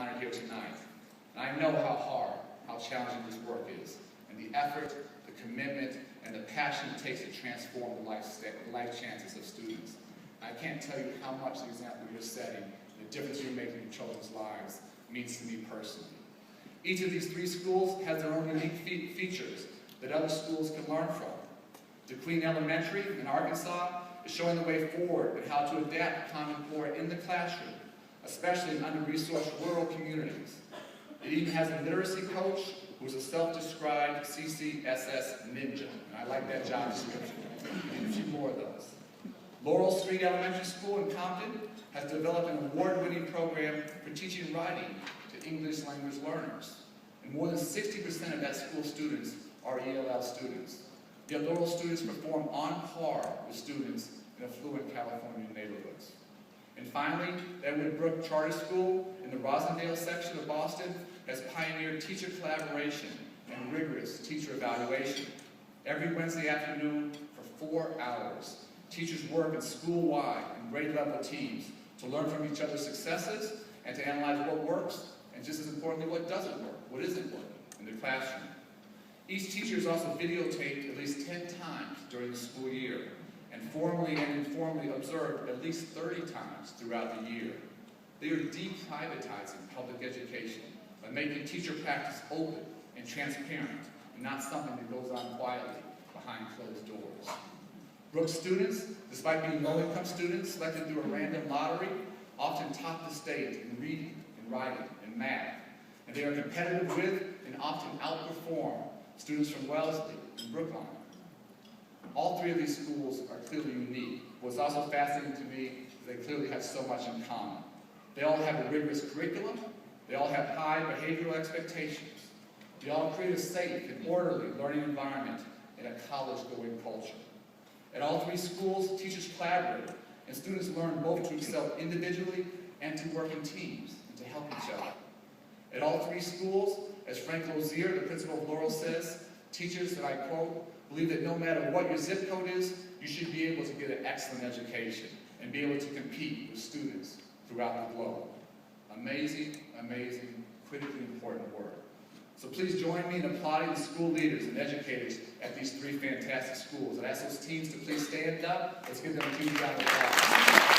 honored here tonight. And I know how challenging this work is, and the effort, the commitment, and the passion it takes to transform the life chances of students. I can't tell you how much the example you're setting, the difference you're making in children's lives, means to me personally. Each of these 3 schools has their own unique features that other schools can learn from. DeQueen Elementary in Arkansas is showing the way forward in how to adapt Common Core in the classroom, especially in under-resourced rural communities. It even has a literacy coach who's a self-described CCSS ninja, and I like that job description. We need a few more of those. Laurel Street Elementary School in Compton has developed an award-winning program for teaching writing to English language learners. And more than 60% of that school students are ELL students. Yet Laurel students perform on par with students in affluent California neighborhoods. And finally, Edward Brooke Charter School in the Roslindale section of Boston has pioneered teacher collaboration and rigorous teacher evaluation. Every Wednesday afternoon for 4 hours, teachers work in school-wide and grade-level teams to learn from each other's successes and to analyze what works, and just as importantly, what doesn't work, what isn't working in the classroom. Each teacher is also videotaped at least 10 times during the school year, and formally and informally observed at least 30 times throughout the year. They are deprivatizing public education by making teacher practice open and transparent, and not something that goes on quietly behind closed doors. Brooke's students, despite being low-income students selected through a random lottery, often top the state in reading, in writing, and math, and they are competitive with and often outperform students from Wellesley and Brookline. All 3 of these schools are clearly unique. What's also fascinating to me is they clearly have so much in common. They all have a rigorous curriculum. They all have high behavioral expectations. They all create a safe and orderly learning environment in a college-going culture. At all 3 schools, teachers collaborate, and students learn both to excel individually and to work in teams and to help each other. At all 3 schools, as Frank Lozier, the principal of Laurel, says, teachers, and I quote, believe that no matter what your zip code is, you should be able to get an excellent education and be able to compete with students throughout the globe. Amazing, amazing, critically important work. So please join me in applauding the school leaders and educators at these 3 fantastic schools. And ask those teams to please stand up. Let's give them a huge round of applause.